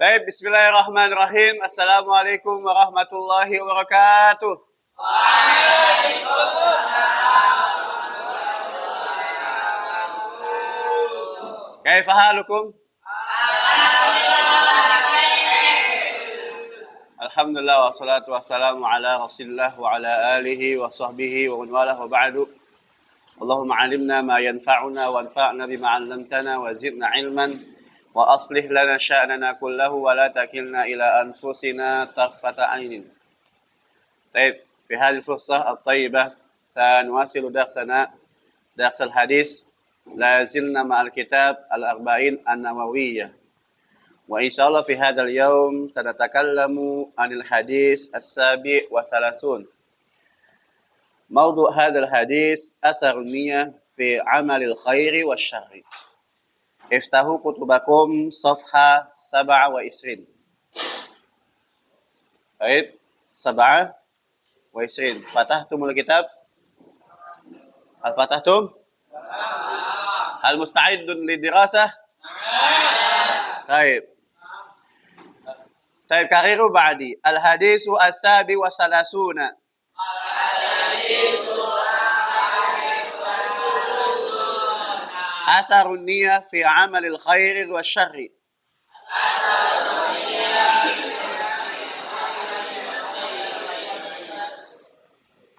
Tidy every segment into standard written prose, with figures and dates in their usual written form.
Baik, bismillahirrahmanirrahim. Assalamualaikum warahmatullahi wabarakatuh. Kaifa halukum? Alhamdulillah wassalatu wassalamu ala Rasulillah wa ala alihi wa sahbihi wa man walah wa ba'du. Allahumma 'allimna ma yanfa'una wanfa'na bima 'allamtana wa zidna 'ilman wa aslih lana sya'nana kullahu wa la takilna ila anfusina tarfata 'ainin. Baik, fi hadhihi al-fursah at-thayyibah sanuwasilu darsana dars al-hadis la zilna ma'al kitab al-arba'in an-nawawiyyah. وإن شاء الله في هذا اليوم سنتكلم عن الحديث السابع والثلاثون. موضوع هذا الحديث أثر النية في عمل الخير والشر. افتحوا كتبكم صفحة 27. طيب 27. فتحتم الكتاب؟ هل فتحتم؟ هل مستعد للدراسة؟ طيب كرروا بعدي. الحديث السابع والثلاثون. أثر النية في عمل الخير والشر.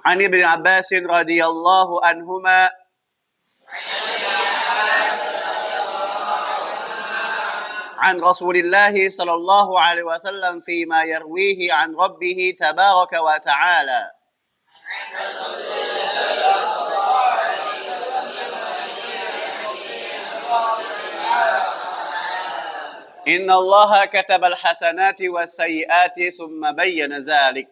عن ابن عباس رضي الله عنهما عن رسول الله صلى الله عليه وسلم فيما يرويه عن ربه تبارك وتعالى. إن الله كتب الحسنات والسيئات ثم بين ذلك.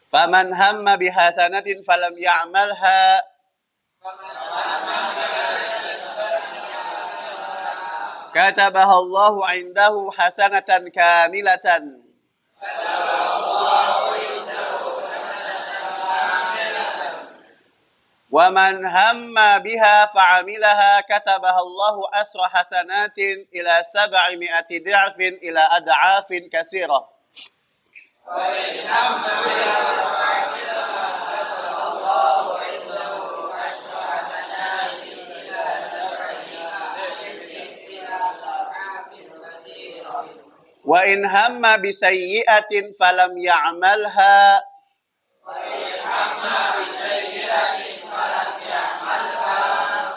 فمن هم بحسنة فلم يعملها كتبها الله عنده حسنة كاملة ومن هم بها فعملها كتبها الله عشر حسنات إلى 700 ضعف إلى أضعاف كثيرة. وإن هم بسيئة فلم يعملها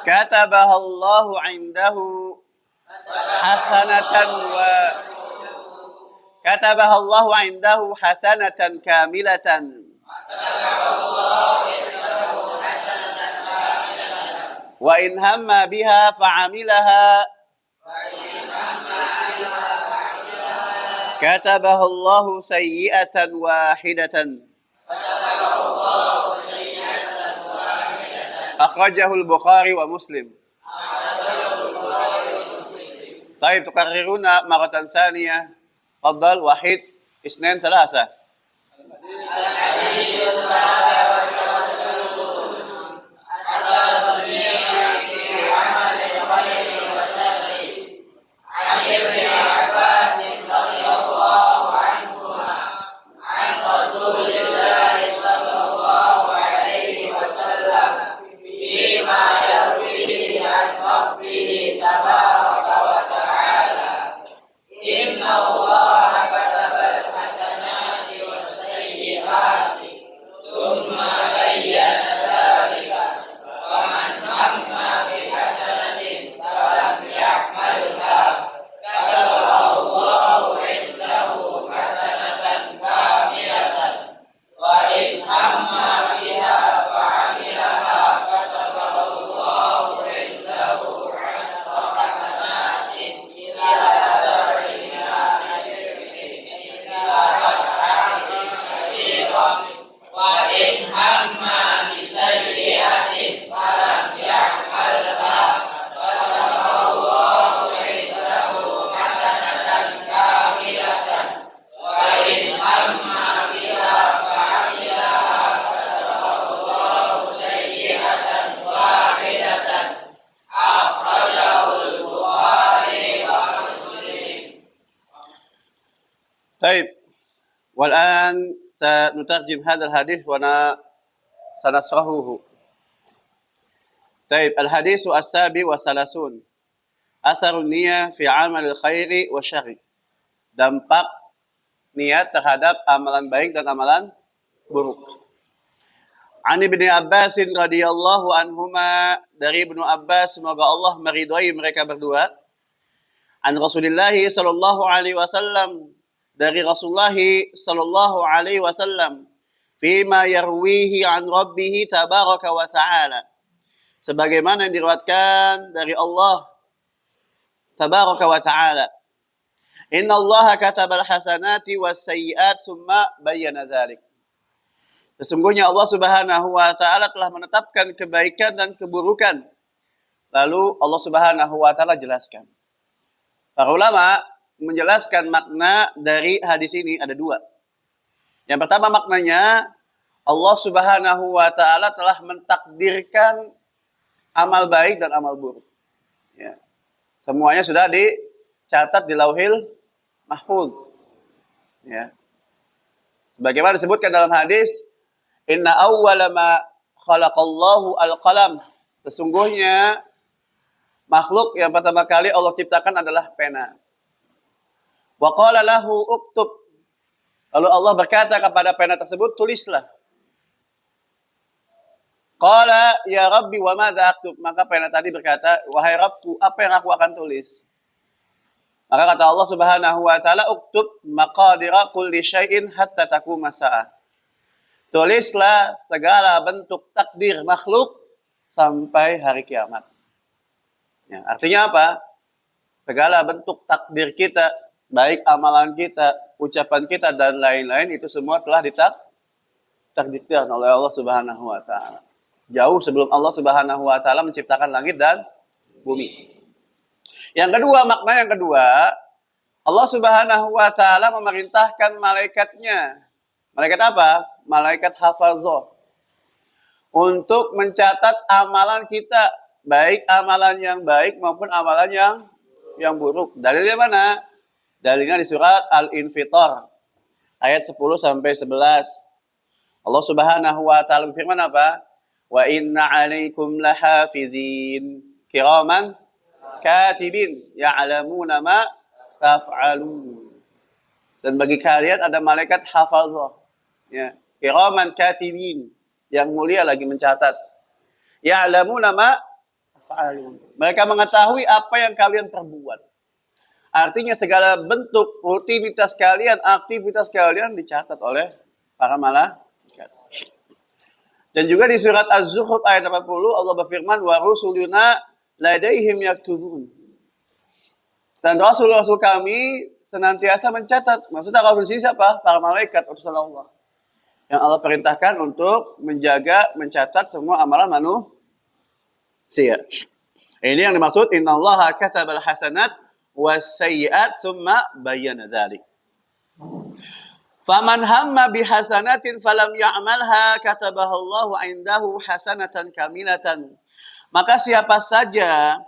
كتبها الله عنده حسنة كاملة وإن هم بها فعملها كتبها الله سيئة واحدة. أخرجه البخاري ومسلم. طيب تكررون مرة ثانية. تفضل. 1 2 3. طيب والآن سنترجم هذا الحديث وسنشرحه. طيب الحديث السابع والثلاثون أثر النية في عمل الخير والشر. Dampak niat terhadap amalan baik dan amalan buruk. An Ibnu Abbas radhiyallahu anhuma, dari Ibnu Abbas semoga Allah meridhai mereka berdua. An Rasulillah sallallahu alaihi wasallam, dari Rasulullah sallallahu alaihi wasallam, fima yarwihi an rabbih tabaraka wa ta'ala, sebagaimana yang diriwayatkan dari Allah tabaraka wa ta'ala. Inna Allah katabal hasanati was sayyiat summa bayyana dzalik. Sesungguhnya Allah Subhanahu wa taala telah menetapkan kebaikan dan keburukan. Lalu Allah Subhanahu wa taala jelaskan. Para ulama menjelaskan makna dari hadis ini ada dua. Yang pertama maknanya, Allah Subhanahu wa taala telah mentakdirkan amal baik dan amal buruk. Ya. Semuanya sudah dicatat di Lauhil Mahfuz. Ya. Bagaimana disebutkan dalam hadis, inna awwala ma khalaqallahu al-qalam. Sesungguhnya makhluk yang pertama kali Allah ciptakan adalah pena. Wa qala lahu uktub. Lalu Allah berkata kepada pena tersebut, tulislah. Qala ya Rabbi wa madza aktub. Maka pena tadi berkata, wahai Rabbku, apa yang aku akan tulis? Maka kata Allah Subhanahu wa taala, uktub maqadira kulli syai'in hatta taquma sa'ah. Tulislah segala bentuk takdir makhluk sampai hari kiamat. Ya, artinya apa? Segala bentuk takdir kita, baik amalan kita, ucapan kita dan lain-lain, itu semua telah ditakdirkan oleh Allah Subhanahu wa taala. Jauh sebelum Allah Subhanahu wa taala menciptakan langit dan bumi. Yang kedua, makna yang kedua, Allah Subhanahu wa taala memerintahkan malaikatnya. Malaikat apa? Malaikat hafazah. Untuk mencatat amalan kita, baik amalan yang baik maupun amalan yang buruk. Dalilnya mana? Dalilnya di surat Al-Infitar ayat 10 sampai 11. Allah Subhanahu wa taala berfirman apa? Wa inna 'alaikum lahafizin kiraman katibin ya'lamuna ma taf'alun. Dan bagi kalian ada malaikat hafazah, ya, kiraman katibin, yang mulia lagi mencatat. Ya'lamuna ma taf'alun. Mereka mengetahui apa yang kalian perbuat. Artinya segala bentuk rutinitas kalian, aktivitas kalian dicatat oleh para malaikat. Dan juga di surat Az-Zukhruf ayat 80 Allah berfirman, wa rusuluna ladaihim yaktubun. Dan rasul-rasul kami senantiasa mencatat. Maksudnya rasul sini siapa? Para malaikat utusan Allah. Yang Allah perintahkan untuk menjaga, mencatat semua amalan manusia. Ini yang dimaksud innallaha katabal hasanat was sayyiat summa bayyana dzalik. Faman hamma bihasanatin falam ya'malha katabahallahu 'indahu hasanatan kamilatan. Maka siapa saja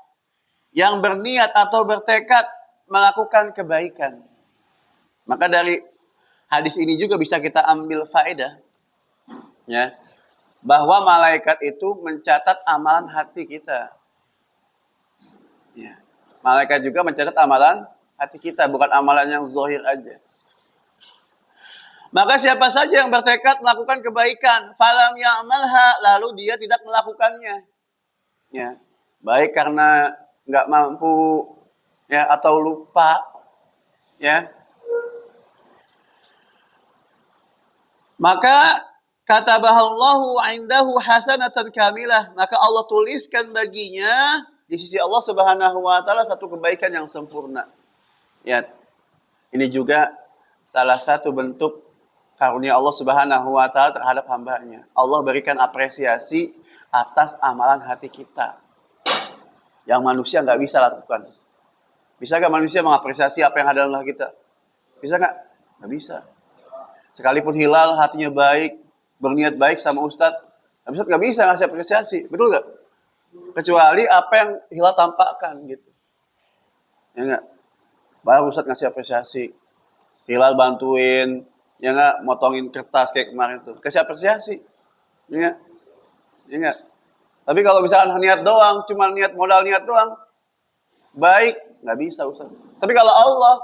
yang berniat atau bertekad melakukan kebaikan, maka dari hadis ini juga bisa kita ambil faedah, ya, bahwa malaikat itu mencatat amalan hati kita. Ya. Malaikat juga mencatat amalan hati kita, bukan amalan yang zahir aja. Maka siapa saja yang bertekad melakukan kebaikan, falam ya'malha, lalu dia tidak melakukannya, ya, baik karena nggak mampu, ya, atau lupa, ya, maka katabahallahu 'indahu hasanatan kamilah, maka Allah tuliskan baginya di sisi Allah Subhanahu wa taala satu kebaikan yang sempurna. Ya, ini juga salah satu bentuk karunia Allah Subhanahu wa taala terhadap hambanya. Allah berikan apresiasi atas amalan hati kita yang manusia nggak bisa lakukan. Bisa nggak manusia mengapresiasi apa yang ada dalam hati kita? Bisa nggak? Nggak bisa. Sekalipun hilal hatinya baik, berniat baik sama Ustadz, Ustadz nggak bisa ngasih apresiasi, betul nggak? Kecuali apa yang hilal tampakkan gitu, ya nggak? Baru Ustadz ngasih apresiasi. Hilal bantuin, ya nggak, motongin kertas kayak kemarin tuh. Kasih apresiasi. Ya nggak? Ya nggak? Tapi kalau misalkan niat doang, cuma niat modal niat doang, baik, nggak bisa Ustaz. Tapi kalau Allah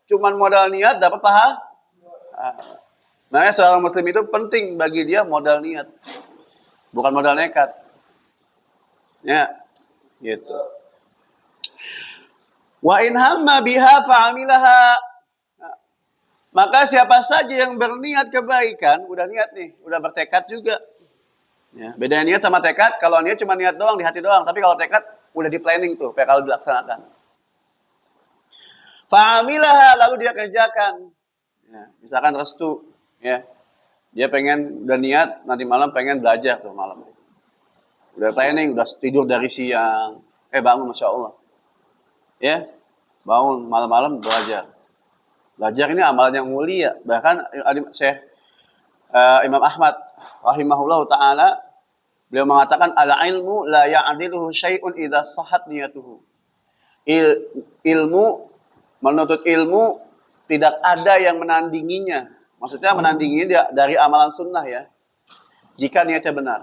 cuma modal niat dapat pahala. Makanya seorang muslim itu penting bagi dia modal niat, bukan modal nekat. Ya, gitu. Wa in hamma biha fa'amilaha. Maka siapa saja yang berniat kebaikan, udah niat nih, udah bertekad juga. Ya, beda niat sama tekad. Kalau niat cuma niat doang, di hati doang. Tapi kalau tekad udah di planning tuh, kayak kalau dilaksanakan. Fa'amilaha, lalu dia kerjakan. Ya, misalkan restu, ya, dia pengen, udah niat nanti malam pengen belajar tuh malam. Udah planning, udah tidur dari siang, bangun Masya Allah. Ya, bangun malam-malam belajar. Belajar ini amalan yang mulia. Bahkan Syekh Imam Ahmad rahimahullah ta'ala, beliau mengatakan al-ilmu la ya'diluhu syai'un idza sahhat niyatuhu. Ilmu, menuntut ilmu tidak ada yang menandinginya. Maksudnya menandinginya dari amalan sunnah ya. Jika niatnya benar.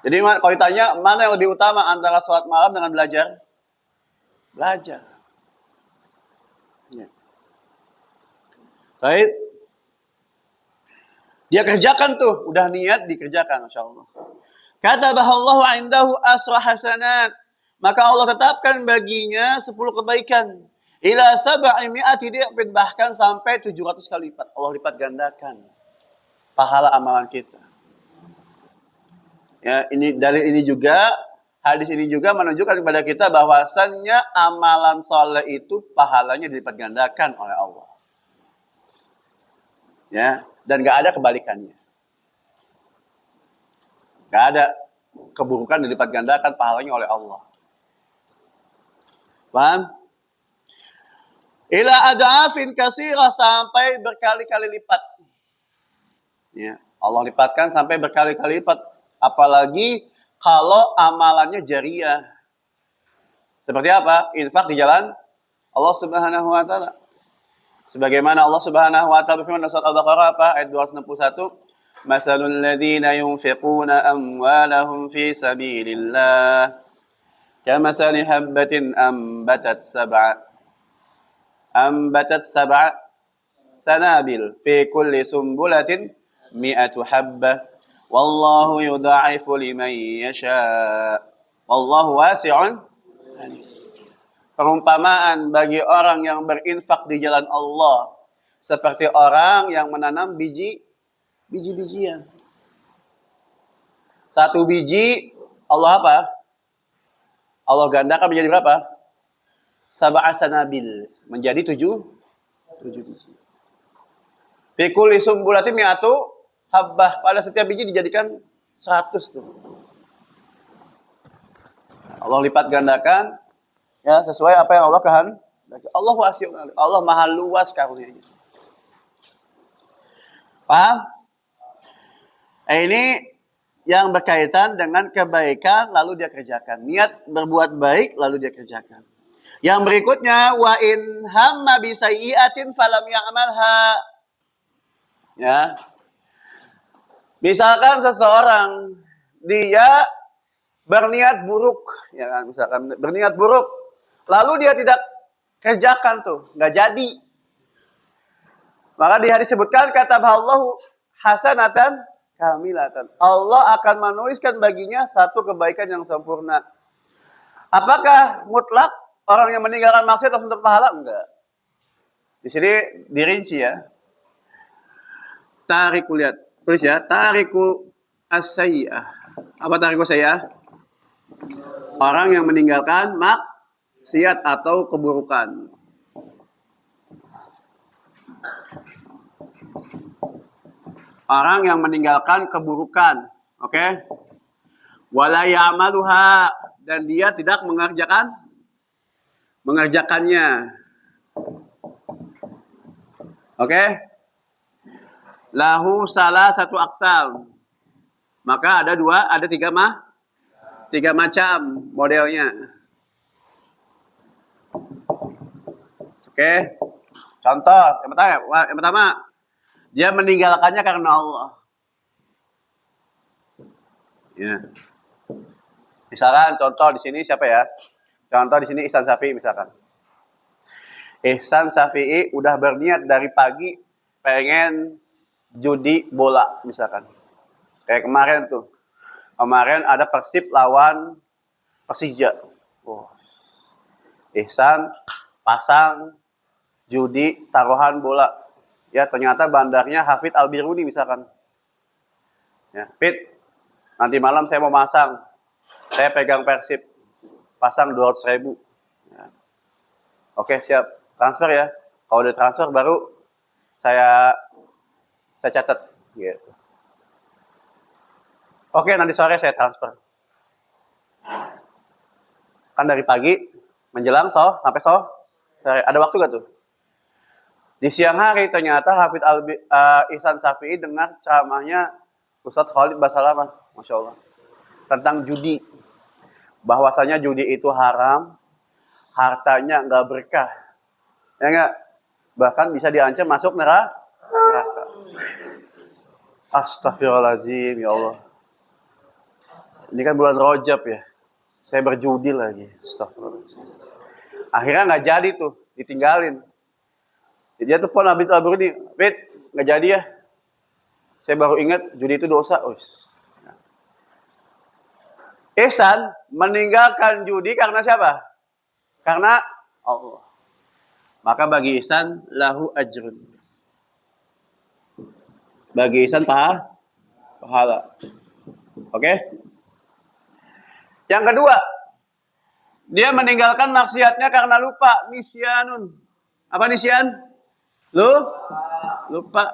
Jadi kalau ditanya mana yang lebih utama antara sholat malam dengan belajar? Belajar. Ya. Baik. Dia kerjakan tuh, udah niat dikerjakan, Masya Allah. Katabahallahu indahu asra hasanat. Maka Allah tetapkan baginya 10 kebaikan. Ila sab'i mi'ati di'fin, bahkan sampai 700 kali lipat. Allah lipat gandakan pahala amalan kita. Ya, ini dalil ini juga, hadis ini juga menunjukkan kepada kita bahwasannya amalan soleh itu pahalanya dilipat gandakan oleh Allah. Ya, dan gak ada kebalikannya. Gak ada keburukan dilipat gandakan pahalanya oleh Allah. Paham? Ila ad'afin kasirah, sampai berkali-kali lipat. Ya, Allah lipatkan sampai berkali-kali lipat. Apalagi kalau amalannya jariyah. Seperti apa? Infak di jalan Allah Subhanahu wa taala. Sebagaimana Allah Subhanahu wa taala berfirman dalam surat Al-Baqarah apa? Ayat 261. Masalul ladzina yunfiquna amwalahum fi sabilillah kamasali habbatin ambatat sab'a sanabil fi kulli sumbulatin mi'atu habbah wallahu yudha'ifu liman yasha wallahu wasi'un. Perumpamaan bagi orang yang berinfak di jalan Allah seperti orang yang menanam biji-bijian. Satu biji Allah apa? Allah gandakan menjadi berapa? Sab'a sanabil, menjadi 7 biji. Fi kulli sumbulatin mi'atu habbah, pada setiap biji dijadikan 100 tuh. Allah lipat gandakan ya sesuai apa yang Allah kehendaki. Allah wasi'un, Allah maha luas karunia-Nya. Paham? Ini yang berkaitan dengan kebaikan lalu dia kerjakan. Niat berbuat baik lalu dia kerjakan. Yang berikutnya wa in hamma bi sayyi'atin falam ya'malha. Ya. Misalkan seseorang dia berniat buruk, ya kan, misalkan berniat buruk, lalu dia tidak kerjakan tuh, nggak jadi. Maka di hadis disebutkan kataballahu hasanatan kamilatan. Allah akan menuliskan baginya satu kebaikan yang sempurna. Apakah mutlak orang yang meninggalkan maksiat langsung berpahala? Enggak. Di sini dirinci ya. Tariku, lihat, tulis ya, tariku as-sayyi'ah. Apa tariku sayyi'ah? Orang yang meninggalkan maksiat atau keburukan. Orang yang meninggalkan keburukan, oke? Okay? Wala ya'maluha, dan dia tidak mengerjakannya. Oke? Okay? Lahu salah satu aksam. Maka ada tiga macam modelnya. Oke? Okay? Contoh, yang pertama, dia meninggalkannya karena Allah. Ya. Misalkan contoh di sini siapa ya? Contoh di sini Ihsan Syafi'i misalkan. Ihsan Syafi'i udah berniat dari pagi pengen judi bola misalkan. Kayak kemarin tuh. Kemarin ada Persib lawan Persija. Oh. Ihsan pasang judi taruhan bola. Ya ternyata bandarnya Hafid Al-Biruni misalkan. Ya, Pit, nanti malam saya mau masang. Saya pegang Persib. Pasang 200.000. Ya. Oke, siap. Transfer ya. Kalau udah transfer baru saya catat gitu. Oke, nanti sore saya transfer. Kan dari pagi menjelang sampai sore. Ada waktu gak tuh? Di siang hari ternyata Hafid Ihsan Syafi'i dengar ceramahnya Ustadz Khalid Basalamah, Masya Allah, tentang judi. Bahwasanya judi itu haram, hartanya nggak berkah. Ya nggak? Bahkan bisa diancam masuk neraka. Astagfirullahaladzim, ya Allah. Ini kan bulan Rajab ya. Saya berjudi lagi. Astagfirullahaladzim. Akhirnya nggak jadi tuh, ditinggalin. Dia tuh pun Hafid Al-Biruni, Fit, nggak jadi ya. Saya baru ingat judi itu dosa. Ihsan meninggalkan judi karena siapa? Karena Allah. Maka bagi Ihsan lahu ajrun. Bagi Ihsan pahala. Oke? Yang kedua, dia meninggalkan maksiatnya karena lupa, nisyanun. Apa nisyan? Lupa.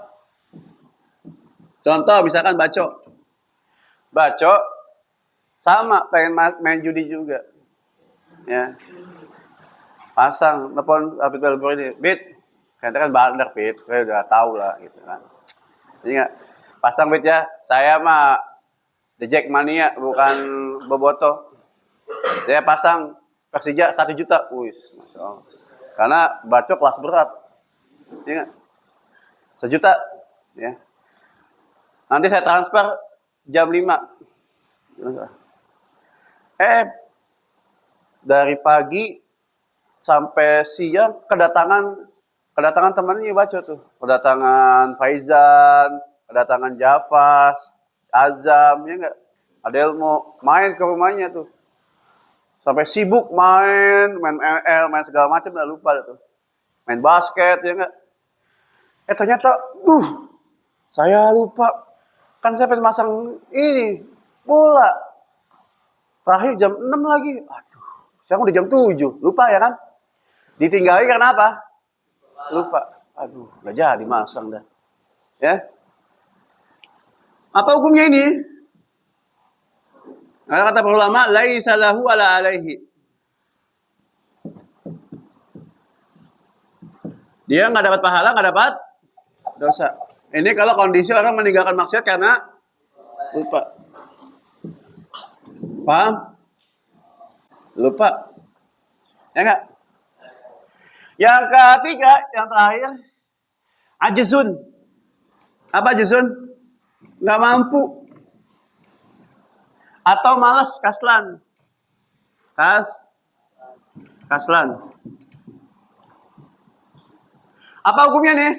Contoh misalkan Baco sama pengen main judi juga. Ya. Pasang telepon Hafid Al-Biruni, Bit. Kayaknya kan bandar, Bit. Saya udah tahu lah gitu kan. Jadi enggak pasang Bit ya. Saya mah The Jack Mania bukan Boboto. Saya pasang Persija 1 juta. Wis, Masya Allah. Karena Baco kelas berat. Ya, 1 juta. Ya. Nanti saya transfer jam 5. Dari pagi sampai siang kedatangan temannya Baco tuh. Kedatangan Faizan, kedatangan Jafas, Azam, ya enggak? Adelmo main ke rumahnya tuh. Sampai sibuk main ML, main segala macam, udah lupa tuh. Main basket, ya enggak? Ternyata, saya lupa. Kan saya pengen masang ini, bola. Terakhir jam 6 lagi. Aduh, sekarang udah jam 7. Lupa ya kan? Ditinggalin karena apa? Lupa. Aduh, gak jadi masang dah. Ya. Apa hukumnya ini? Kata para ulama, laisa lahu ala alaihi. Dia nggak dapat pahala, nggak dapat dosa. Ini kalau kondisi orang meninggalkan maksiat karena lupa. Paham? Lupa. Ya enggak? Yang ketiga, yang terakhir, ajzun. Apa ajzun? Nggak mampu. Atau malas, kaslan. Kaslan. Apa hukumnya nih?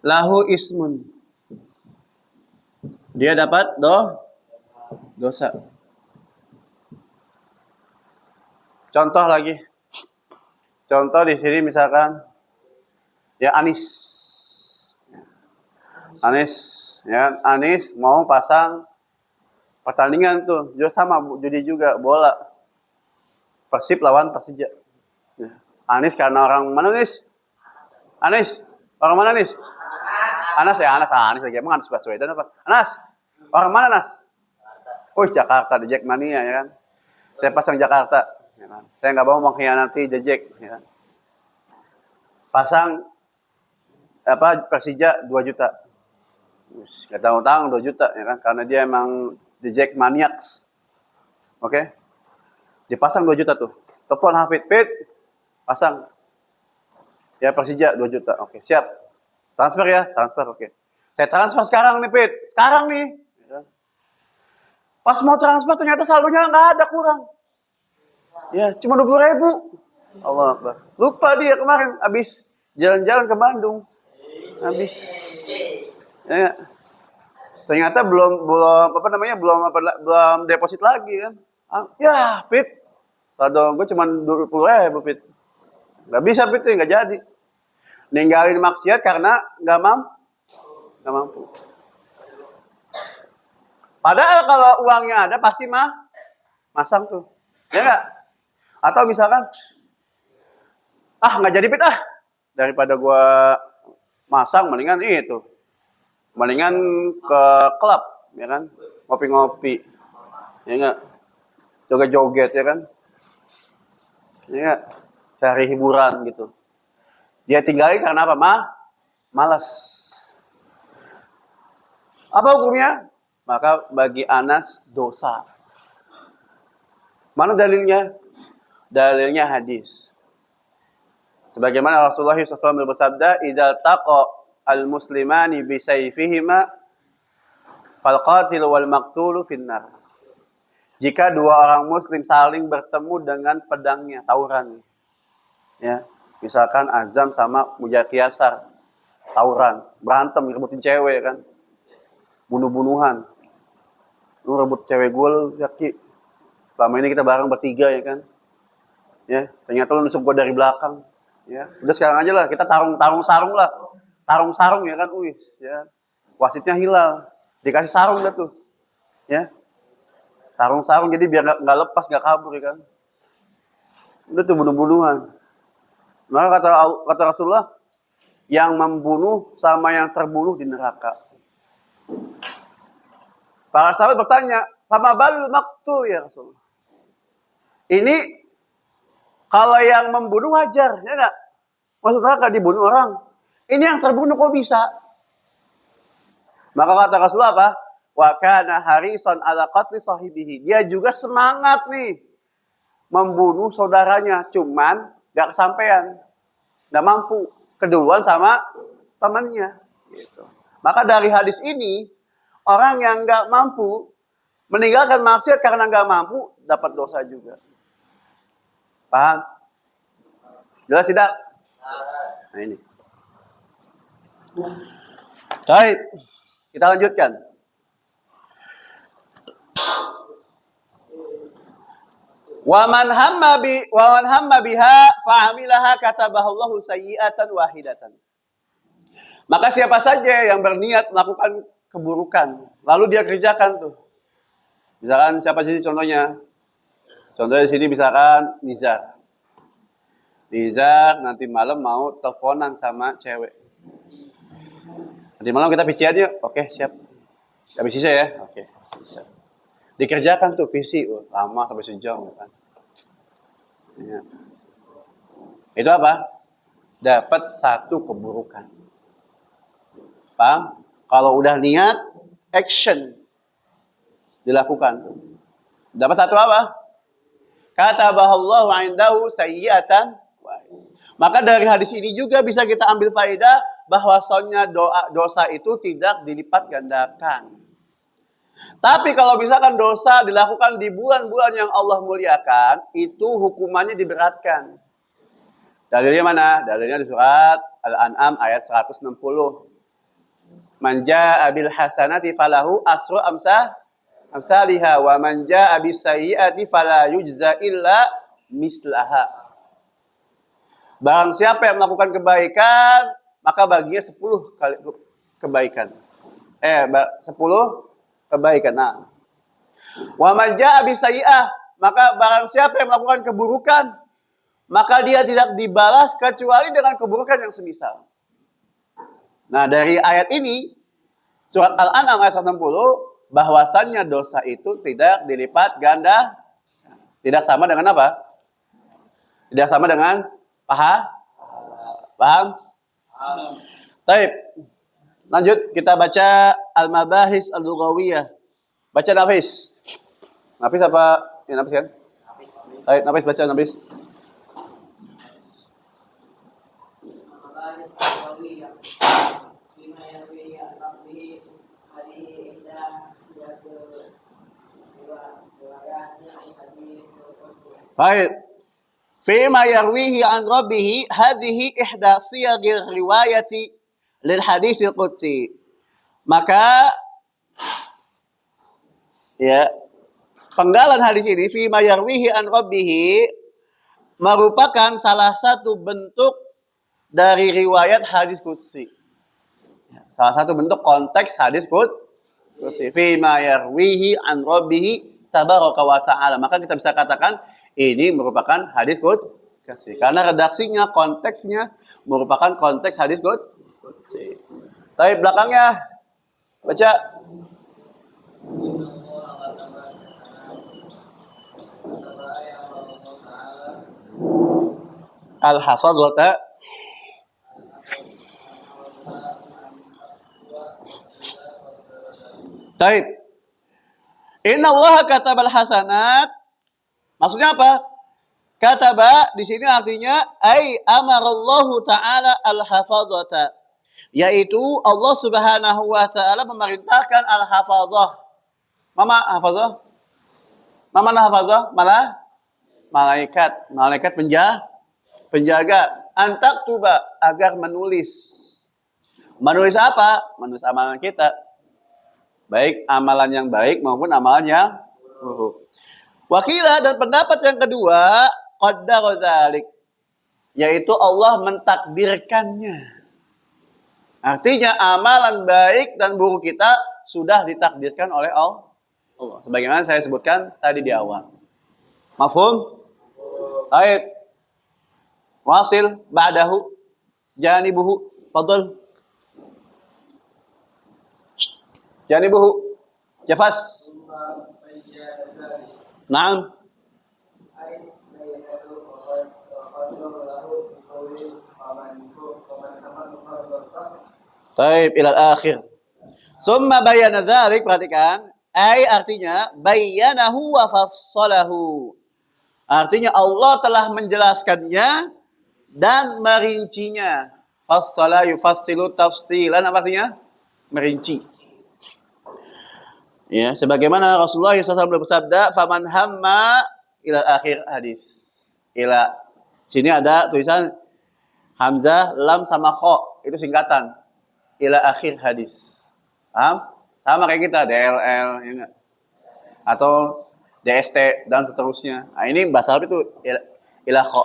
Lahu ismun. Dia dapat dosa. Contoh lagi. Contoh di sini misalkan ya Anis mau pasang pertandingan tuh, juga sama judi juga bola. Persib lawan Persija. Anis karena orang mana Anis? Orang mana Anis? Anas lagi. Emang Anas Baswedan apa? Anas. Orang mana Anas? Oh, Jakarta, The Jack Mania ya kan. Saya pasang Jakarta, ya kan? Saya nggak mau mengkhianati The Jack, ya kan? Pasang Persija 2 juta. Nggak tanggung 2 juta ya kan, karena dia emang The Jack Maniacs. Oke? Dipasang 2 juta tuh. Telepon Hafid, pasang. Ya Persija 2 juta. Oke, siap. Transfer ya, transfer. Oke. Saya transfer sekarang nih, Pit. Sekarang nih. Pas mau transfer ternyata saldonya nggak ada, kurang. Ya, cuma 20.000. Allah Akbar. Lupa dia kemarin habis jalan-jalan ke Bandung. Habis. Ya. Ternyata belum deposit lagi kan. Ya, Pit. Saldo gue cuma 20.000, Pit. Nggak bisa, Pit, nggak jadi. Ninggalin maksiat karena nggak mampu. Padahal kalau uangnya ada pasti masang tuh. Ya nggak? Atau misalkan, nggak jadi, Pit, daripada gue masang, mendingan itu. Mendingan ke klub, ya kan? Ngopi-ngopi. Ya nggak? Joget-joget, ya kan? Ya nggak? Cari hiburan gitu. Dia tinggalin karena apa? Malas. Apa hukumnya? Maka bagi Anas dosa. Mana dalilnya? Dalilnya hadis. Sebagaimana Rasulullah SAW bersabda, "Idza taqa al-muslimani bi sayfihima fal qatil wal maqtul finnar." Jika dua orang muslim saling bertemu dengan pedangnya, tawuran. Ya, misalkan Azam sama Mujakiasar, tawuran, berantem, rebutin cewek kan. Bunuh-bunuhan. Lu rebut cewek gue, lu Yaki. Selama ini kita bareng bertiga, ya kan. Ya, ternyata lu nusuk gue dari belakang. Ya, udah sekarang aja lah, kita tarung sarung lah. Tarung sarung, ya kan, ya. Wasitnya hilal. Dikasih sarung dah tuh. Ya. Tarung sarung jadi biar nggak lepas, nggak kabur, ya kan. Udah tuh bunuh-bunuhan. Maka kata Rasulullah, yang membunuh sama yang terbunuh di neraka. Para sahabat bertanya, "Fama balul maqtul ya Rasulullah?" Ini kalau yang membunuh wajar, ya enggak? Maksudnya kalau dibunuh orang. Ini yang terbunuh kok bisa? Maka kata Rasulullah apa? Wa kana harisan ala qatli sahibihi. Dia juga semangat nih membunuh saudaranya, cuman enggak kesampaian. Enggak mampu, keduluan sama temannya gitu. Maka dari hadis ini, orang yang enggak mampu meninggalkan maksiat karena enggak mampu dapat dosa juga. Paham? Jelas tidak? Nah ini. Baik, kita lanjutkan. Wa man hamma biha fa'amilaha katabahallahu sayyi'atan wahidatan. Maka siapa saja yang berniat melakukan keburukan, lalu dia kerjakan tuh. Misalkan siapa sini contohnya? Contohnya di sini misalkan Nizar. Nizar nanti malam mau teleponan sama cewek. Nanti malam kita PC aja. Oke, siap. Habis sisa ya? Oke, sisa. Dikerjakan tuh PC, lama sampai sejam kan. Ya. Itu apa? Dapat satu keburukan. Paham? Kalau udah niat, action dilakukan. Dapat satu apa? Katabahallahu 'indahu sayyi'atan. Maka dari hadis ini juga bisa kita ambil faedah bahwasanya dosa itu tidak dilipat gandakan. Tapi kalau misalkan dosa dilakukan di bulan-bulan yang Allah muliakan, itu hukumannya diberatkan. Dalilnya mana? Dalilnya di surat Al-An'am ayat 160. Man jaa'a bil hasanati falahu asru amsalihha wa man jaa'a bis sayyi'ati fala yujza illa mislaha. Barang siapa yang melakukan kebaikan, maka baginya 10 kali kebaikan. 10 kebaikan. Nah. Wa man jaa'a bis sayyi'ah, maka barang siapa yang melakukan keburukan, maka dia tidak dibalas kecuali dengan keburukan yang semisal. Nah, dari ayat ini, surat Al-An'am ayat 160, bahwasannya dosa itu tidak dilipat ganda. Tidak sama dengan apa? Tidak sama dengan paham? Baik. Lanjut, kita baca Al-Mabahis Al-Lughawiyah. Baca Nafis. Nafis apa? Ya, Nafis kan? Baik, Nafis baca Nafis. Baik. Fima yarwihi an rabbih hadhihi ihda siyagir riwayati lil hadis al-qudsi. Maka ya, penggalan hadis ini fima yarwihi an rabbih merupakan salah satu bentuk dari riwayat hadis qudsi. Salah satu bentuk konteks hadis qudsi. Fima yarwihi an rabbih tabaraka wa ta'ala. Maka kita bisa katakan ini merupakan hadis qudsi karena redaksinya, konteksnya merupakan konteks hadis qudsi. Tapi belakangnya baca al-hafadhata Taib. Inna Allah katabal hasanat. Maksudnya apa? Kataba di sini artinya ai amarallahu taala al-hafadhata. Yaitu Allah Subhanahu wa taala memerintahkan al-hafadhah. Mama hafazah? Mama hafazah? Malaikat penjaga antak tuba agar menulis. Menulis apa? Menulis amalan kita. Baik amalan yang baik maupun amalan yang buruk. Wakilah dan pendapat yang kedua, qaddara dzalik, yaitu Allah mentakdirkannya. Artinya amalan baik dan buruk kita sudah ditakdirkan oleh Allah. Sebagaimana saya sebutkan tadi di awal. Mafhum? Baik. Wasil ba'dahu janibuhu. Fadhal. Janibuhu. Jafas. Naam. Taib ilal akhir. Summa bayana dzalik, perhatikan. Ai artinya bayyanahu wa fassalahu. Artinya Allah telah menjelaskannya dan merincinya. Fassala yufassilu tafsilan, apa artinya? Merinci. Ya, sebagaimana Rasulullah SAW bersabda, "Faman hamma ila akhir hadis." Ila sini ada tulisan hamzah, lam sama kha, itu singkatan. Ila akhir hadis. Paham? Sama kayak kita DLL ya enggak? Atau DST dan seterusnya. Nah, ini bahasa Arab itu ila kha.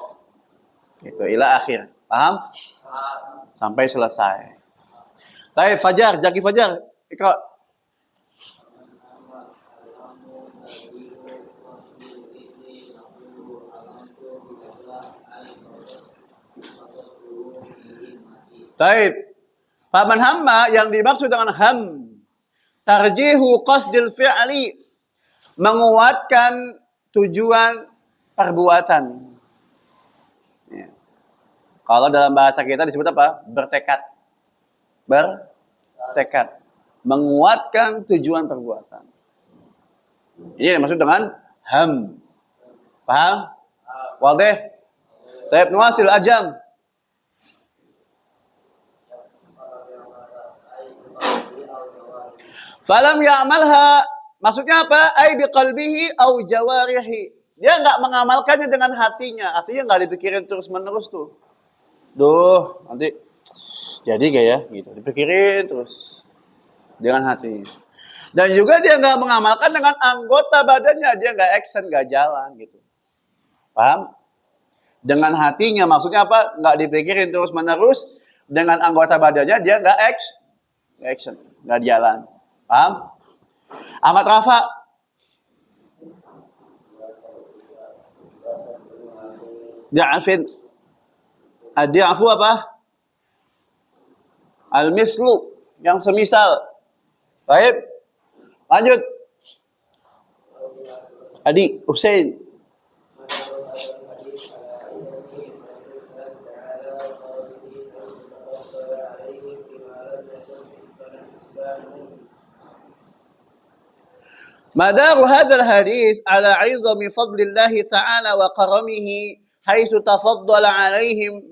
Gitu, ila akhir. Paham? Sampai selesai. Baik, Fajar, Jaki Fajar, ikra. Taib. Faman hamma yang dimaksud dengan ham tarjihu qasdil fi'li, menguatkan tujuan perbuatan. Ya. Kalau dalam bahasa kita disebut apa? Bertekad. Bertekad. Menguatkan tujuan perbuatan. Ini dimaksud dengan ham. Paham? Wadih? Taib nuasil ajam. Falam ya'malha, maksudnya apa? Ai biqalbihi au jawarihi. Dia enggak mengamalkannya dengan hatinya, artinya enggak dipikirin terus-menerus tuh. Duh, nanti jadi gak ya gitu. Dipikirin terus dengan hatinya. Dan juga dia enggak mengamalkan dengan anggota badannya, dia enggak action, enggak jalan gitu. Paham? Dengan hatinya maksudnya apa? Enggak dipikirin terus-menerus, dengan anggota badannya dia enggak action, enggak jalan. Paham? Ahmad Rafa. Di'afin. Di'afu apa? Al-mislu. Yang semisal. Baik. Lanjut. Adi, Hussein. Madaru hadzal hadis ala 'izami fadlillah ta'ala wa karamihi haitsu tafaddala 'alaihim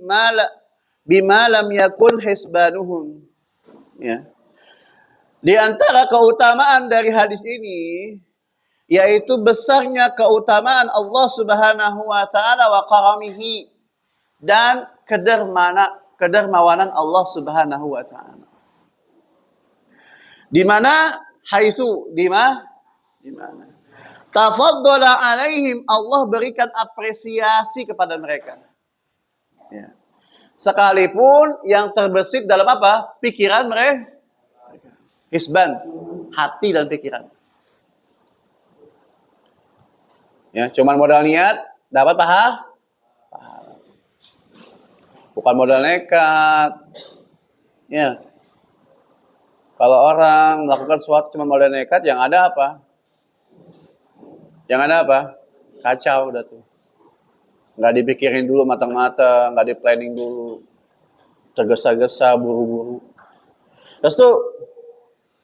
bima lam yakun hisbanuhum. Ya. Di antara keutamaan dari hadis ini yaitu besarnya keutamaan Allah Subhanahu wa taala wa karamihi dan kedermawanan Allah Subhanahu wa taala. Di mana haitsu di mana tafaddala alaihim, Allah berikan apresiasi kepada mereka. Ya. Sekalipun yang terbesit dalam apa? Pikiran mereka. Hisban, hati dan pikiran. Ya, cuman modal niat dapat pahala. Bukan modal nekat. Ya. Kalau orang melakukan sesuatu cuma modal nekat, yang ada apa? Yang ada apa? Kacau udah tuh. Nggak dipikirin dulu matang-matang, nggak di-planning dulu. Tergesa-gesa, buru-buru. Terus tuh,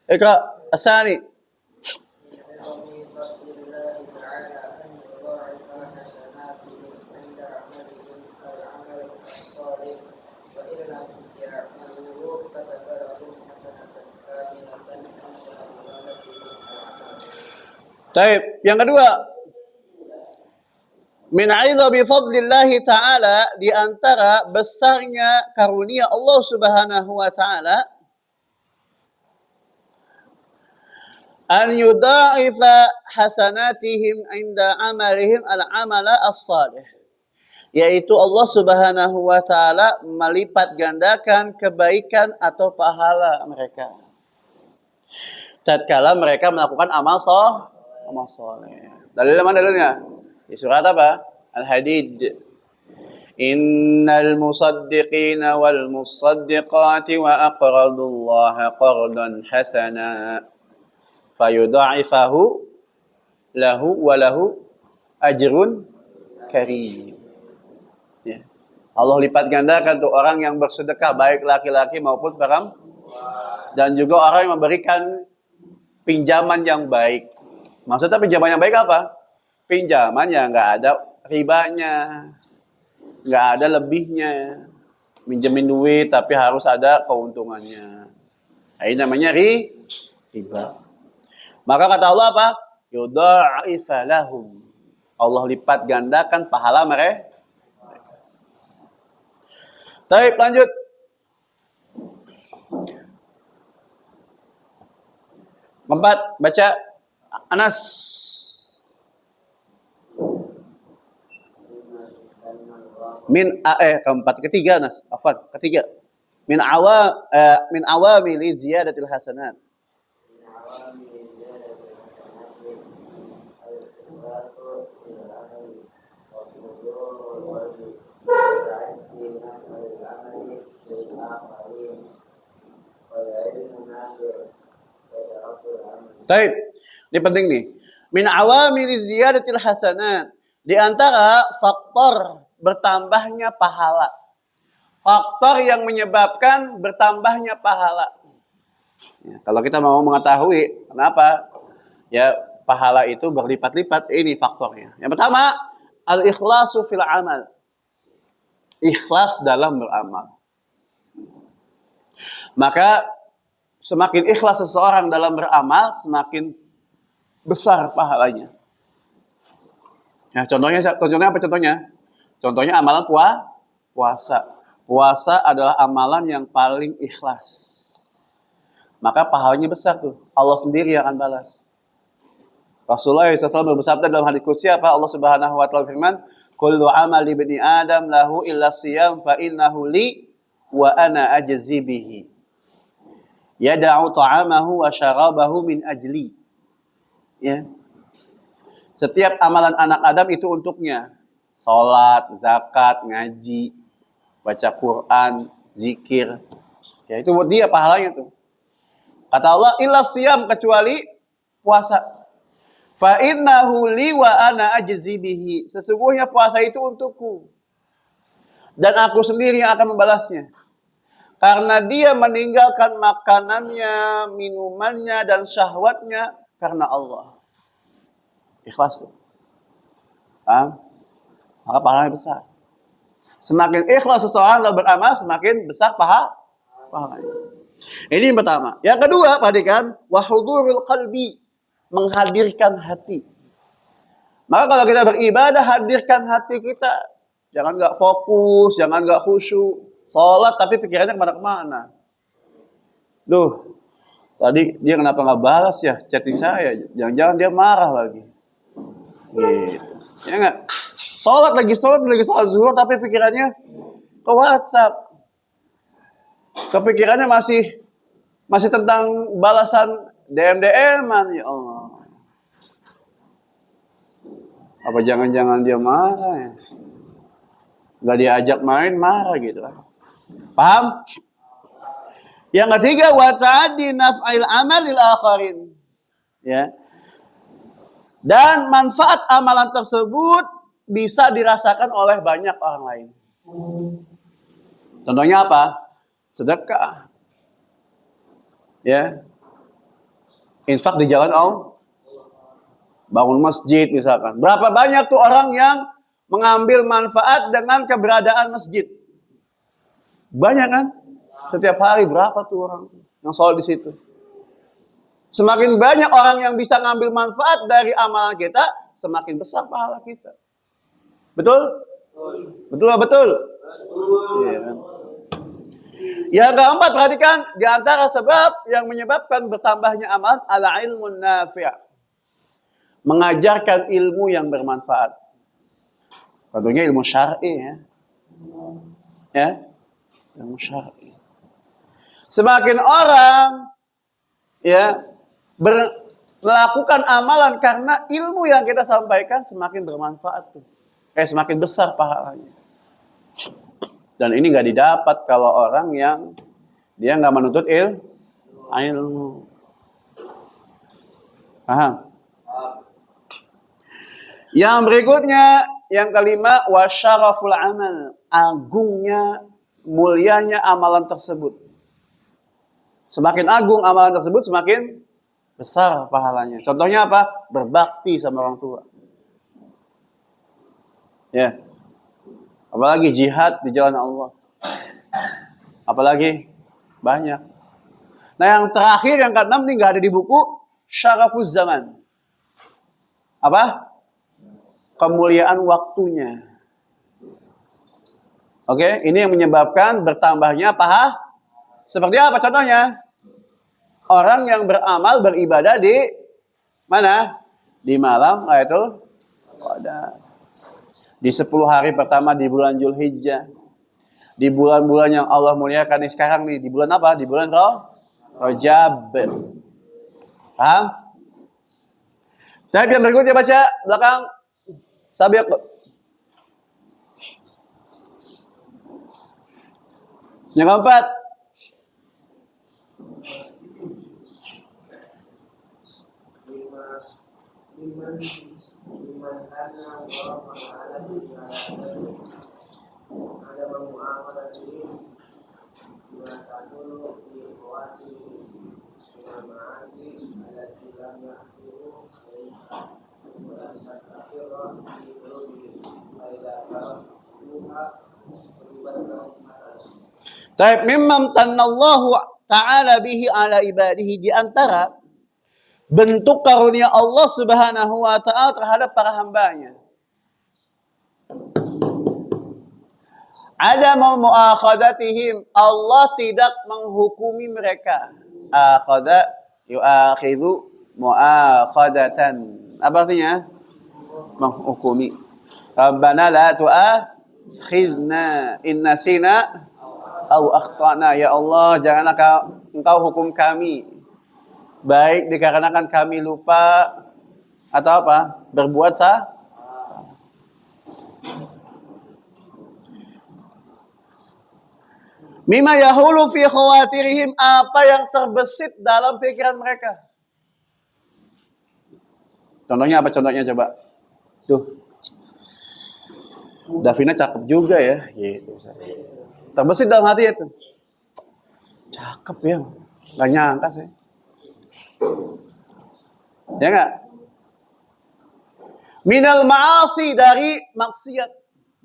Kak, asal nih. Baik, yang kedua, min aidha fadlillahi ta'ala, di antara besarnya karunia Allah Subhanahu wa taala, an yudha'ifa hasanatihim inda amalihim al-amala as-salih. Yaitu Allah Subhanahu wa taala melipat gandakan kebaikan atau pahala mereka tatkala mereka melakukan amal soleh. Dalilnya mana dalilnya? Di surat apa? Al-Hadid. Innal musaddiqina wal musaddiqati wa aqradullaha qardan hasana fayudha'ifahu lahu wa lahu ajrun karim. Ya. Allah lipat gandakan untuk orang yang bersedekah, baik laki-laki maupun perempuan, dan juga orang yang memberikan pinjaman yang baik. Maksudnya pinjaman yang baik apa? Pinjaman yang nggak ada ribanya, nggak ada lebihnya. Minjemin duit tapi harus ada keuntungannya. Nah, ini namanya riba. Maka kata Allah apa? Yudha'ifa lahum. Allah lipat gandakan pahala mereka. Baik, lanjut. Keempat, baca Anas. Ketiga Anas. Ketiga. Min awamil ziyadatil hasanat. Baik, ini penting nih. Min awamil ziyadatil hasanat. Di antara faktor bertambahnya pahala. Faktor yang menyebabkan bertambahnya pahala. Ya, kalau kita mau mengetahui kenapa ya pahala itu berlipat-lipat, ini faktornya. Yang pertama, al-ikhlasu fil amal. Ikhlas dalam beramal. Maka semakin ikhlas seseorang dalam beramal, semakin besar pahalanya. Ya, contohnya apa contohnya? Contohnya amalan puasa. Puasa adalah amalan yang paling ikhlas. Maka pahalanya besar tuh. Allah sendiri yang akan balas. Rasulullah SAW bersabda dalam hadits qudsi apa? Allah Subhanahu wa taala firman, "Kullu amali ibni Adam lahu illa siyam fa innahu li wa ana ajzi bihi. Yada'u ta'amahu wa syarabahu min ajli." Ya. Setiap amalan anak Adam itu untuknya. Salat, zakat, ngaji, baca Quran, zikir. Ya, itu buat dia pahalanya tuh. Kata Allah, illa siyam, kecuali puasa. Fa innahu li wa ana ajzi bihi. Sesungguhnya puasa itu untukku. Dan aku sendiri yang akan membalasnya. Karena dia meninggalkan makanannya, minumannya, dan syahwatnya karena Allah. Ikhlas tuh. Maka pahalanya besar. Semakin ikhlas seseorang dalam beramal, semakin besar pahalanya. Ini yang pertama. Yang kedua, perhatikan, wa hudurul qalbi, menghadirkan hati. Maka kalau kita beribadah, hadirkan hati kita. Jangan nggak fokus, jangan nggak khusyuk. Sholat tapi pikirannya kemana-kemana. Duh, tadi dia kenapa nggak balas ya chatting saya? Jangan-jangan dia marah lagi. Gitu. Ya nggak? Sholat lagi sholat zuhur tapi pikirannya ke WhatsApp. Kepikirannya masih tentang balasan DM-an, ya Allah. Apa jangan-jangan dia marah ya? Nggak diajak main marah gitu. Paham? Yang ketiga, wa ta'addi naf'il amal lil akharin. Ya. Dan manfaat amalan tersebut bisa dirasakan oleh banyak orang lain. Contohnya apa? Sedekah. Ya. Infak di jalan Allah. Bangun masjid misalkan. Berapa banyak tuh orang yang mengambil manfaat dengan keberadaan masjid? Banyak kan? Setiap hari berapa tuh orang yang sholat di situ? Semakin banyak orang yang bisa ngambil manfaat dari amalan kita, semakin besar pahala kita. Betul? Betul nggak betul? Iya. Yang keempat, perhatikan, di antara sebab yang menyebabkan bertambahnya amalan ala ilmun nafi'. Mengajarkan ilmu yang bermanfaat. Tentunya ilmu syar'i ya. Ya. Ilmu syar'i. Semakin orang ya melakukan amalan karena ilmu yang kita sampaikan semakin bermanfaat tuh. Semakin besar pahalanya. Dan ini nggak didapat kalau orang yang dia nggak menuntut ilmu. Paham? Yang berikutnya, yang kelima, wasyaraful amal, agungnya, mulianya amalan tersebut. Semakin agung amalan tersebut, semakin besar pahalanya. Contohnya apa? Berbakti sama orang tua. Ya. Apalagi jihad di jalan Allah. Apalagi banyak. Nah yang terakhir, yang keenam ini nggak ada di buku, syarafuz zaman. Apa? Kemuliaan waktunya. Oke, ini yang menyebabkan bertambahnya pahala. Seperti apa contohnya? Orang yang beramal, beribadah di mana? Di malam Lailatul Qadar. Di 10 hari pertama di bulan Zulhijjah. Di bulan-bulan yang Allah muliakan nih sekarang nih. Di bulan apa? Di bulan Rajab. Paham? Tapi yang berikutnya baca belakang. Sabiq. Yang keempat. Taib mimman tanallahu ta'ala bihi ala ibadihi, di antara bentuk karunia Allah Subhanahu wa ta'ala terhadap para hambanya. Ada mu'akhadatihim, Allah tidak menghukumi mereka. Akhadha yu'akhidhu mu'akhadatan. Apa artinya? Menghukumi. Rabbana la tu'akhidna in nasina aw akhtana. Ya Allah, janganlah engkau hukum kami. Baik dikarenakan kami lupa atau apa? Berbuat salah. Mimma yahulu fi khawatirihim, apa yang terbesit dalam pikiran mereka. Contohnya apa? Contohnya coba. Tuh. Davina cakep juga ya, gitu. Terbesit dalam hati itu. Cakep ya. Gak nyangka sih. Ya enggak? Minal ma'asi, dari maksiat.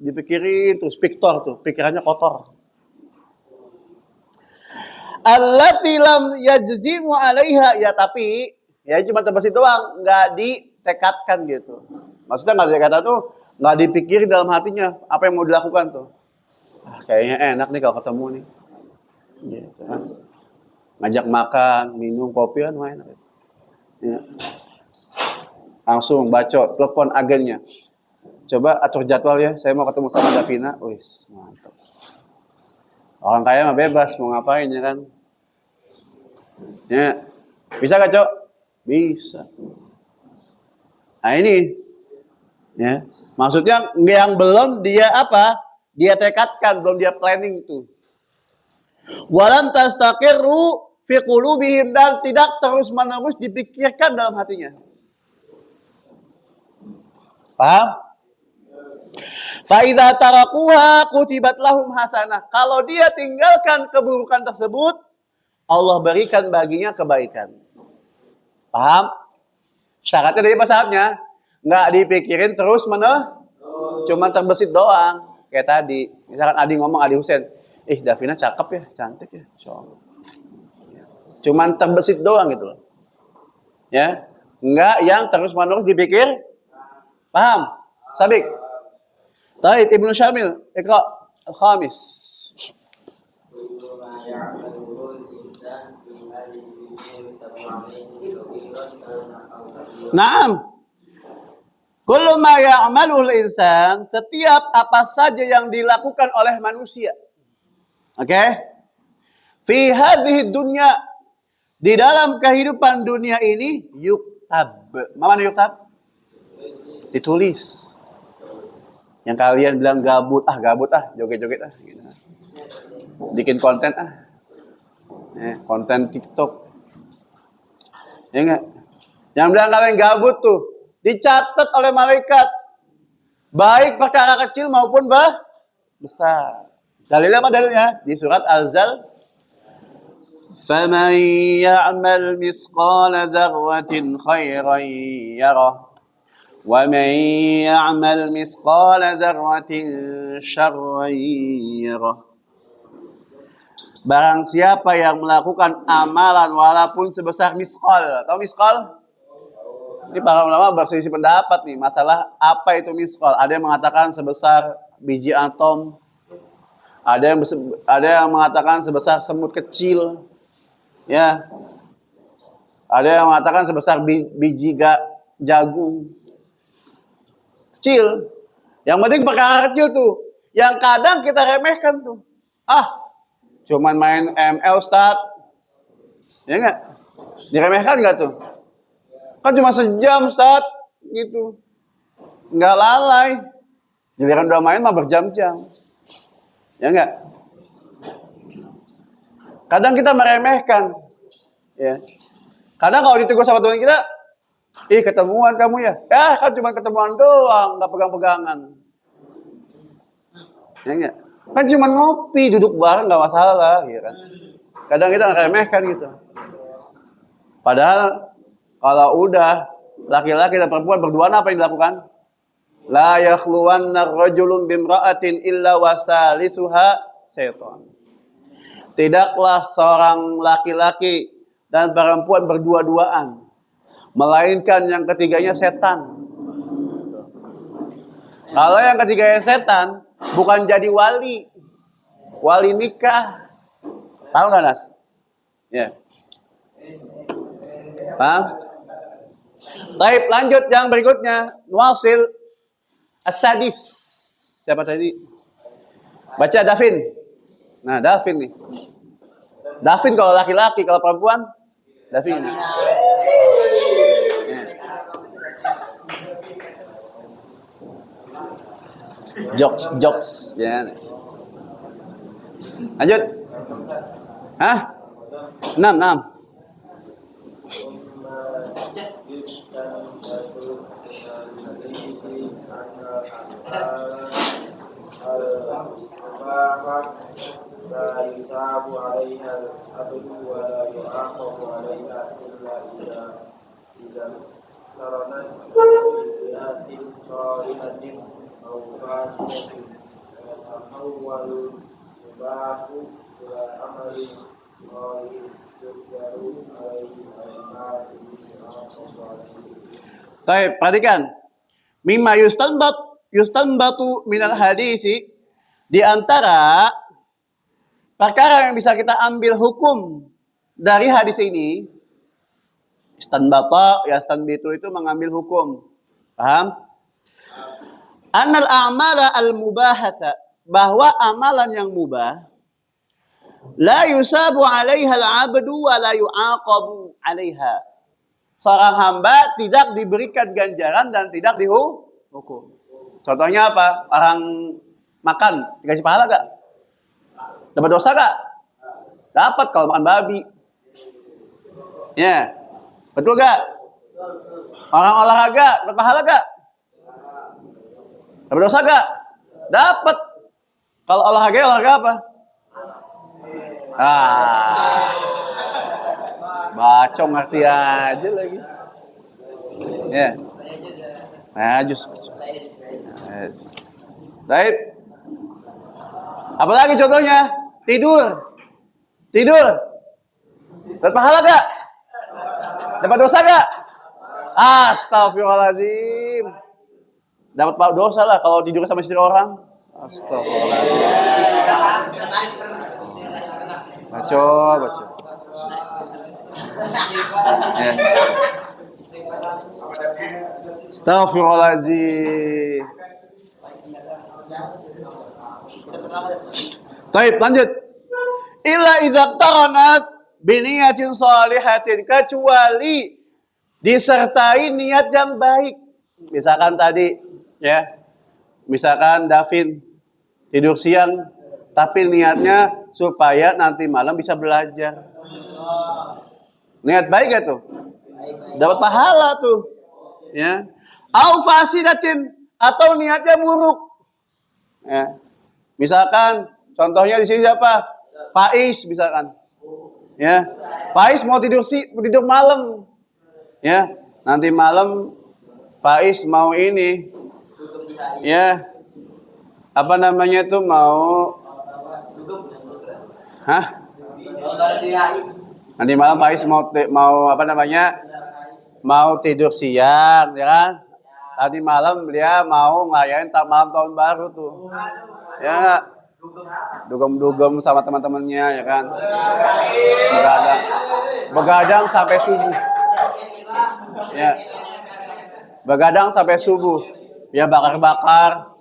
dipikirin terus, Victor tuh, pikirannya kotor. Allati lam yajzimu 'alaiha, ya tapi ya cuma terbesit doang, nggak ditekadkan gitu. Maksudnya nggak ditekadkan tuh, nggak dipikirin dalam hatinya apa yang mau dilakukan tuh. Kayaknya enak nih kalau ketemu nih. Gitu kan. Ngajak makan, minum kopi kan main. Ya. Langsung bacot, telepon agennya. Coba atur jadwal ya, saya mau ketemu sama Davina. Wis, mantap. Orang kaya mah bebas mau ngapain ya kan? Ya. Bisa gak, Cok? Bisa. Nah ini ya. Maksudnya yang belum dia apa? Dia tekadkan, belum dia planning tuh. Walam tastaqirru fi qulubihim, dan tidak terus-menerus dipikirkan dalam hatinya. Paham? Fa idza tarakuha kutibat lahum hasanah. Kalau dia tinggalkan keburukan tersebut, Allah berikan baginya kebaikan. Paham? Syaratnya dari apa syaratnya? Nggak dipikirin terus cuma terbesit doang. Kayak tadi, misalkan Adi ngomong, Adi Husen, Davina cakep ya, cantik ya, insyaallah. Cuman terbesit doang gitu loh. Ya, nggak yang terus-menerus dipikir. Paham? Sabik. Taib Ibnu Syamil, Iqra al-Khamis. Naam. Kullu ma ya'malul insan, setiap apa saja yang dilakukan oleh manusia. Oke? Fi hadhihi dunya, di dalam kehidupan dunia ini, yuktab. Mana yuktab? Ditulis. Yang kalian bilang gabut joget-joget gitu. Bikin konten konten TikTok. Ya enggak? Yang bilang kalian gabut tuh dicatat oleh malaikat, baik perkara kecil maupun besar. Dalilnya apa dalilnya? Di surat Al-Zal, faman ya'mal misqala dzarratin khairan yarah wa man ya'mal misqala dzarratin syarran yarah. Barang siapa yang melakukan amalan walaupun sebesar misqal. Tahu misqal? Ini para ulama berselisih pendapat nih masalah apa itu misqal. Ada yang mengatakan sebesar biji atom. Ada yang mengatakan sebesar semut kecil. Ya. Ada yang mengatakan sebesar biji jagung. Kecil. Yang penting perkara kecil tuh. Yang kadang kita remehkan tuh. Cuman main ML, Ustaz. Ya enggak? Diremehkan enggak tuh? Kan cuma sejam, Ustaz. Gitu. Enggak lalai. Giliran udah main mah berjam-jam. Ya enggak? Kadang kita meremehkan. Ya. Kadang kalau ditegur sama teman kita, ketemuan kamu ya? Ya, kan cuma ketemuan doang, enggak pegang-pegangan. Ya enggak? Kan cuma ngopi, duduk bareng enggak masalah, ya kan? Kadang kita ngeremehkan gitu. Padahal kalau udah laki-laki dan perempuan berduaan, apa yang dilakukan? La yakhluwanna rajulun bimra'atin illa wasalisuha syaitan. Tidaklah seorang laki-laki dan perempuan berdua-duaan, melainkan yang ketiganya setan. Kalau yang ketiganya setan, bukan jadi wali nikah. Tahu nggak, Nas? Ya. Paham? Baik, lanjut yang berikutnya. Nuwasil as-sadis. Siapa tadi? Baca Davin. Nah, Davin nih. Davin kalau laki-laki, kalau perempuan Davin. Ya. Jokes ya. Lanjut. 6. Baik, perhatikan. Mimma yustanbatu minal hadisi, di antara perkara yang bisa kita ambil hukum dari hadis ini, yastanbitu itu mengambil hukum. Paham? Annal a'mala al-mubahata, bahwa amalan yang mubah la yusabu 'alaiha al-'abdu wa la yu'aqabu 'alaiha. Seorang hamba tidak diberikan ganjaran dan tidak dihukum. Contohnya apa? Orang makan dikasih pahala gak? Dapat dosa gak? Dapat kalau makan babi. Ya, betul gak? Orang olahraga dapat pahala gak? Dapat dosa gak? Dapat. Kalau olahraga apa? Bacong ngerti aja lagi. Ya. Najus. Baik. Apalagi contohnya? Tidur. Dapat pahala gak? Dapat dosa gak? Astagfirullahaladzim. Dapat dosa lah kalau tidur sama istri orang. Astagfirullahaladzim. Baca. Ya. Astagfirullahaladzim. Baik, lanjut. Illa idza qaranat biniyatin shalihatin, kecuali disertai niat yang baik. Misalkan tadi ya. Misalkan Davin tidur siang tapi niatnya supaya nanti malam bisa belajar. Niat baik ya tuh. Dapat pahala tuh. Ya. Au fasidatin, atau niatnya buruk. Ya. Misalkan contohnya di sini siapa? Faiz misalkan. Ya. Faiz mau tidur malam. Ya. Nanti malam Faiz mau ini. Ya. Apa namanya tuh mau nanti malam Faiz mau apa namanya? Mau tidur siang, ya kan? Tadi malam dia mau ngerayain malam tahun baru tuh. Ya, dugem-dugem sama teman-temannya, ya kan? Begadang sampai subuh. Ya. Begadang sampai subuh. Ya bakar-bakar.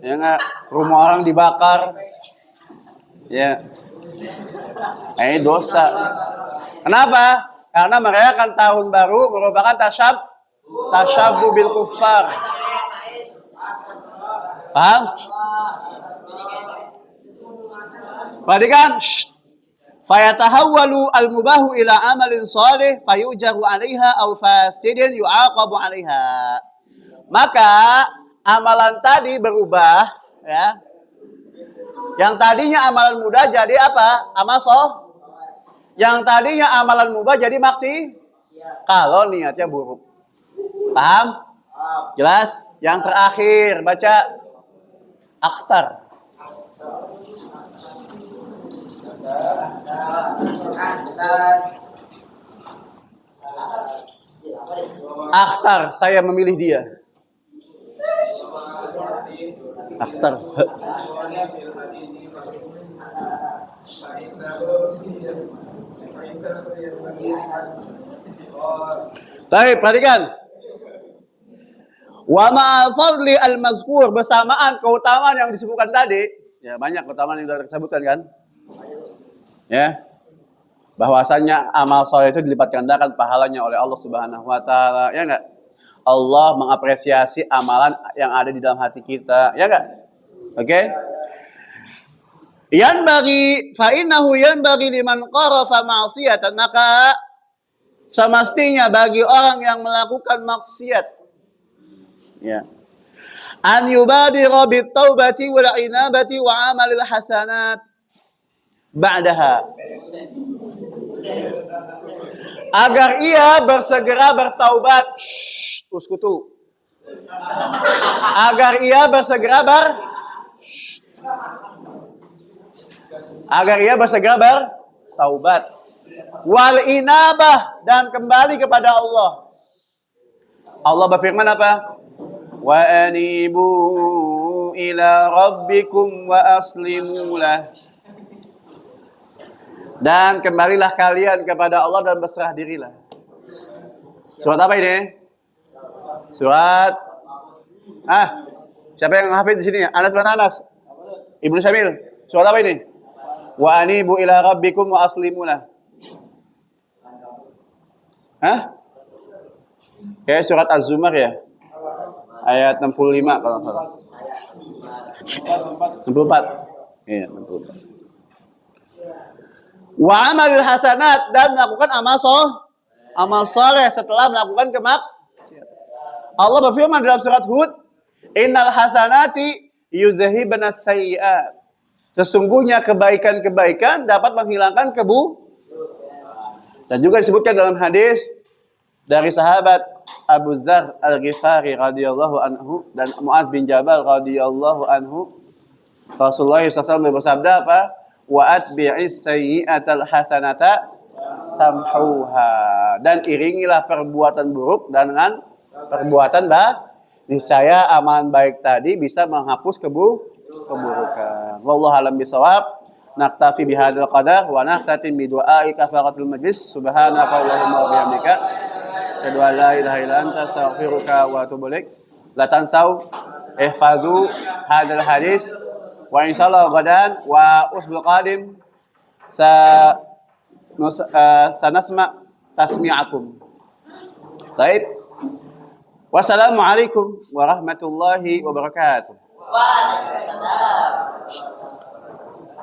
Ya enggak? Rumah orang dibakar. Ya. Ini dosa. Kenapa? Karena merayakan tahun baru merupakan tasyabbu bil kuffar. Paham? Perhatikan. Fayatahawwalu al-mubahu ila amalin salih fayujaru 'alaiha aw fasidin yu'aqabu 'alaiha. Maka amalan tadi berubah, ya. Yang tadinya amalan mudah jadi apa? Amal soleh. Yang tadinya amalan mubah jadi maksi kalau niatnya buruk. Paham? Jelas? Yang terakhir baca akhtar. Akhtar, saya memilih dia. Akhtar. Baik, perhatikan. Wa ma'al fadli al-mazkur, bersamaan keutamaan yang disebutkan tadi. Ya, banyak keutamaan yang sudah disebutkan kan? Ya. Bahwasanya amal soleh itu dilipat gandakan pahalanya oleh Allah Subhanahu wa taala, ya enggak? Allah mengapresiasi amalan yang ada di dalam hati kita, ya enggak? Oke? Yanbaghi fa innahu yanbaghi liman qarafa ma'siyatan, maka semestinya bagi orang yang melakukan maksiat, ya, an yubadira bit taubati wal inabati wa amalil hasanat ba'daha, agar ia bersegera bertaubat. Uskutu. Agar ia bersegera bertaubat. Wal inabah, dan kembali kepada Allah. Allah berfirman apa? Wa anibu ila rabbikum wa aslimu lah. Dan kembalilah kalian kepada Allah dan berserah dirilah. Surat apa ini? Surat siapa yang hafid di sini? Anas bin Anas. Ibnu Syamil. Surat apa ini? Wa anibu ila rabbikum wa aslimu lah. Kayak surat Az-Zumar ya. Ayat 65 kalau nggak salah. 64. Iya, 64. Wa amalul hasanat, dan melakukan amal soleh setelah melakukan kemaksiatan. Allah berfirman dalam surat Hud, innal hasanati yudhhibna sayyi'at. Sesungguhnya kebaikan-kebaikan dapat menghilangkan dan juga disebutkan dalam hadis dari sahabat Abu Dzar Al-Ghifari radhiyallahu anhu dan Mu'adz bin Jabal radhiyallahu anhu, Rasulullah SAW bersabda apa? Wa atbi'is sayyi'atal hasanata tamhuha. Dan iringilah perbuatan buruk dengan perbuatan baik. Niscaya amalan baik tadi bisa menghapus keburukan. Wallahu a'lam bishawab. Naktafi bihadzal qadar wa nahtatim bi du'ai kafaratul majlis. Subhanaka Allahumma wa bihamdika asyhadu an la ilaha illa anta astaghfiruka wa atubu ilaik. La tansau ihfazu hadzal hadis wa insyaallah gadan wa usbul qadim sanasma tasmi'akum. Baik. Wassalamualaikum warahmatullahi wabarakatuh. Waalaikumsalam.